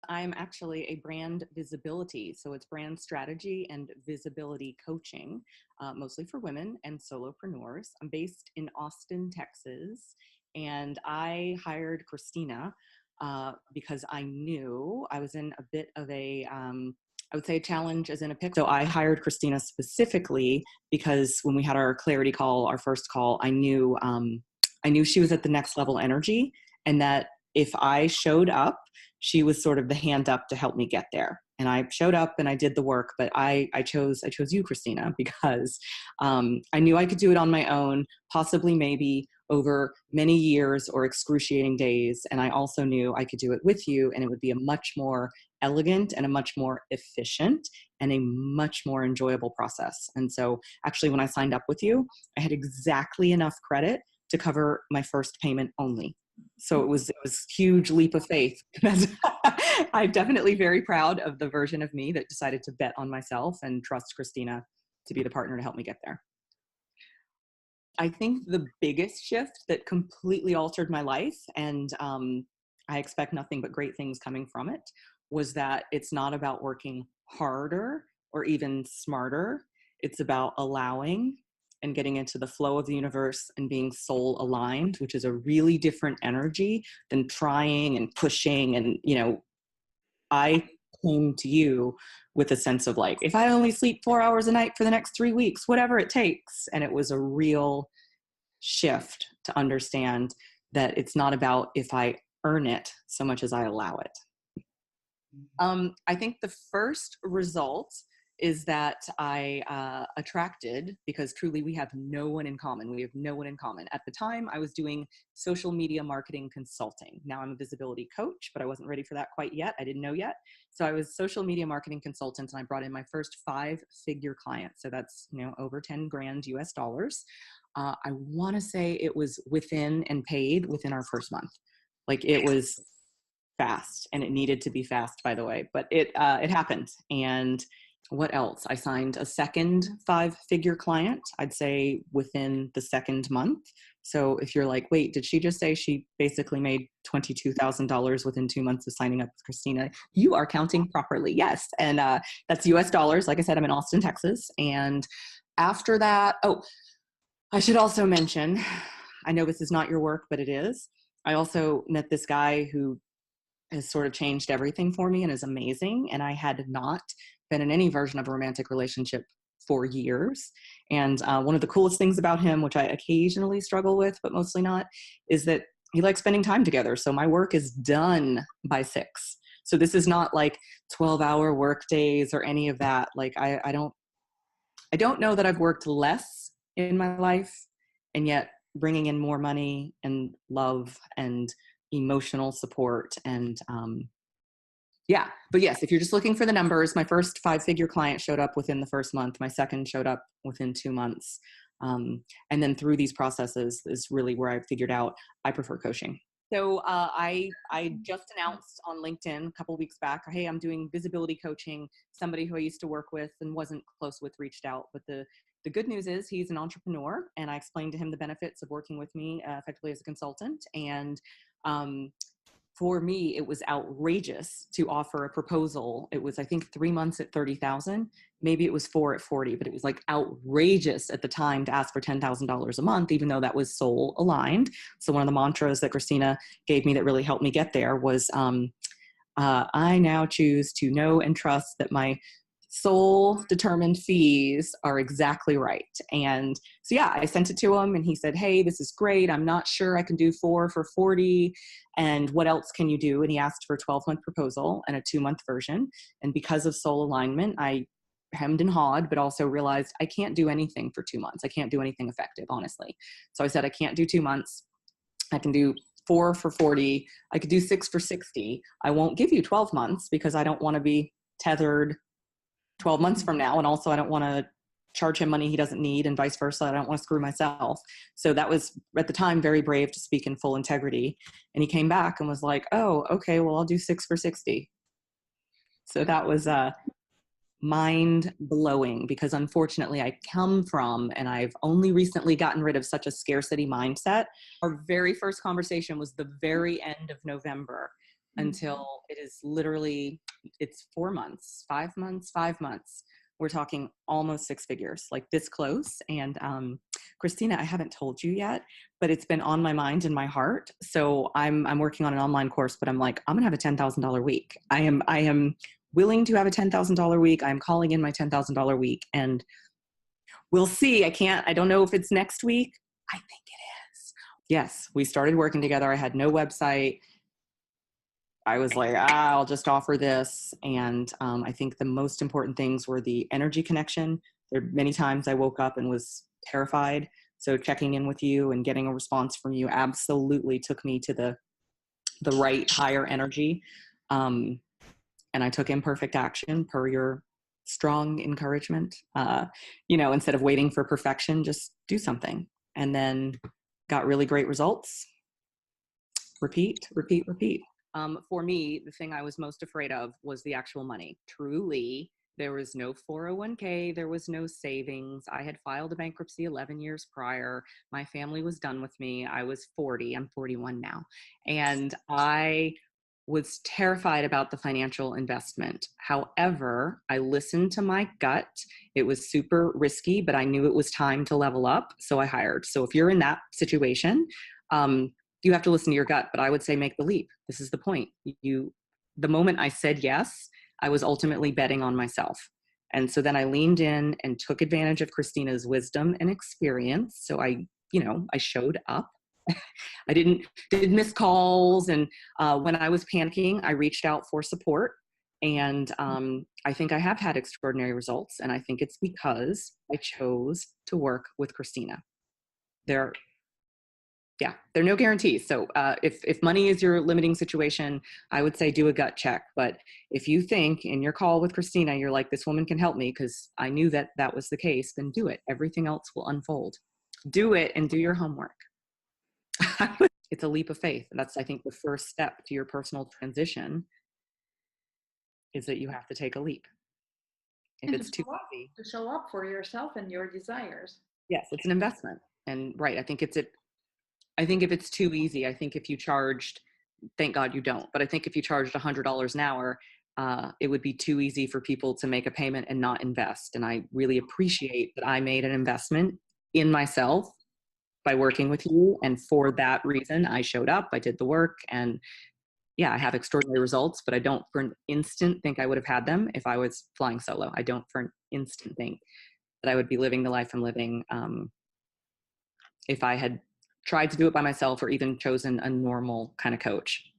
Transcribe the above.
I'm actually a brand visibility. So it's brand strategy and visibility coaching, mostly for women and solopreneurs. I'm based in Austin, Texas, and I hired Cristina because I knew I was in a bit of I would say a challenge as in a pickle. So I hired Cristina specifically because when we had our clarity call, our first call, I knew she was at the next level energy, and that if I showed up, she was sort of the hand up to help me get there. And I showed up and I did the work, but I chose you, Cristina, because I knew I could do it on my own, possibly maybe over many years or excruciating days. And I also knew I could do it with you, and it would be a much more elegant and a much more efficient and a much more enjoyable process. And so actually, when I signed up with you, I had exactly enough credit to cover my first payment only. So it was a huge leap of faith. I'm definitely very proud of the version of me that decided to bet on myself and trust Cristina to be the partner to help me get there. I think the biggest shift that completely altered my life, and I expect nothing but great things coming from it, was that it's not about working harder or even smarter. It's about allowing and getting into the flow of the universe and being soul aligned, which is a really different energy than trying and pushing. And, I came to you with a sense of like, if I only sleep 4 hours a night for the next 3 weeks, whatever it takes. And it was a real shift to understand that it's not about if I earn it so much as I allow it. I think the first result is that I attracted, because truly we have no one in common. We have no one in common. At the time, I was doing social media marketing consulting. Now I'm a visibility coach, but I wasn't ready for that quite yet. I didn't know yet. So I was social media marketing consultant, and I brought in my first 5-figure client. So that's, over 10 grand US dollars. I want to say it was within and paid within our first month. Like, it was fast, and it needed to be fast, by the way, but it happened. And what else? I signed a second 5-figure client, I'd say within the second month. So if you're like, wait, did she just say she basically made $22,000 within 2 months of signing up with Cristina? You are counting properly. Yes. And that's US dollars. Like I said, I'm in Austin, Texas. And after that, I should also mention, I know this is not your work, but it is. I also met this guy who has sort of changed everything for me and is amazing. And I had not been in any version of a romantic relationship for years. And one of the coolest things about him, which I occasionally struggle with, but mostly not, is that he likes spending time together. So my work is done by 6. So this is not like 12-hour work days or any of that. Like I don't know that I've worked less in my life, and yet bringing in more money and love and emotional support. And but yes, if you're just looking for the numbers, my first 5-figure client showed up within the first month. My second showed up within 2 months. And then through these processes is really where I figured out I prefer coaching. So I just announced on LinkedIn a couple of weeks back, hey, I'm doing visibility coaching. Somebody who I used to work with and wasn't close with reached out. But the good news is he's an entrepreneur, and I explained to him the benefits of working with me effectively as a consultant. And for me, it was outrageous to offer a proposal. It was, I think, 3 months at 30,000. Maybe it was 4 at 40, but it was like outrageous at the time to ask for $10,000 a month, even though that was soul aligned. So one of the mantras that Cristina gave me that really helped me get there was, I now choose to know and trust that my soul determined fees are exactly right. And so, yeah, I sent it to him, and he said, hey, this is great. I'm not sure I can do 4 for 40. And what else can you do? And he asked for a 12-month proposal and a 2-month version. And because of soul alignment, I hemmed and hawed, but also realized I can't do anything for 2 months. I can't do anything effective, honestly. So I said, I can't do 2 months. I can do 4 for 40. I could do 6 for 60. I won't give you 12 months because I don't want to be tethered 12 months from now. And also I don't want to charge him money he doesn't need, and vice versa. I don't want to screw myself. So that was at the time very brave to speak in full integrity. And he came back and was like, oh, okay, well, I'll do 6 for 60. So that was mind blowing, because unfortunately I come from, and I've only recently gotten rid of such a scarcity mindset. Our very first conversation was the very end of November. until it is literally, it's 4 months, 5 months, 5 months. We're talking almost six figures, like this close. And Cristina, I haven't told you yet, but it's been on my mind and my heart. So I'm working on an online course, but I'm like, I'm gonna have a $10,000 week. I am willing to have a $10,000 week. I'm calling in my $10,000 week, and we'll see. I don't know if it's next week. I think it is. Yes, we started working together. I had no website. I was like, I'll just offer this. And I think the most important things were the energy connection. There were many times I woke up and was terrified. So checking in with you and getting a response from you absolutely took me to the right higher energy. And I took imperfect action per your strong encouragement. Instead of waiting for perfection, just do something. And then got really great results. Repeat, repeat, repeat. For me, the thing I was most afraid of was the actual money. Truly, there was no 401k, there was no savings. I had filed a bankruptcy 11 years prior. My family was done with me. I was 40. I'm 41 now. And I was terrified about the financial investment. However, I listened to my gut. It was super risky, but I knew it was time to level up. So I hired. So if you're in that situation, you have to listen to your gut, but I would say make the leap. This is the point. The moment I said yes, I was ultimately betting on myself. And so then I leaned in and took advantage of Cristina's wisdom and experience. So I showed up. I did miss calls. And when I was panicking, I reached out for support. And I think I have had extraordinary results. And I think it's because I chose to work with Cristina. There are no guarantees. So if money is your limiting situation, I would say do a gut check. But if you think in your call with Cristina, you're like, this woman can help me because I knew that that was the case, then do it. Everything else will unfold. Do it and do your homework. It's a leap of faith. And that's, I think, the first step to your personal transition is that you have to take a leap. If it's too easy. To show up for yourself and your desires. Yes, it's an investment. And right, I think if it's too easy, I think if you charged, thank God you don't, but I think if you charged $100 an hour, it would be too easy for people to make a payment and not invest. And I really appreciate that I made an investment in myself by working with you. And for that reason, I showed up, I did the work, and yeah, I have extraordinary results, but I don't for an instant think I would have had them if I was flying solo. I don't for an instant think that I would be living the life I'm living if I had tried to do it by myself or even chosen a normal kind of coach.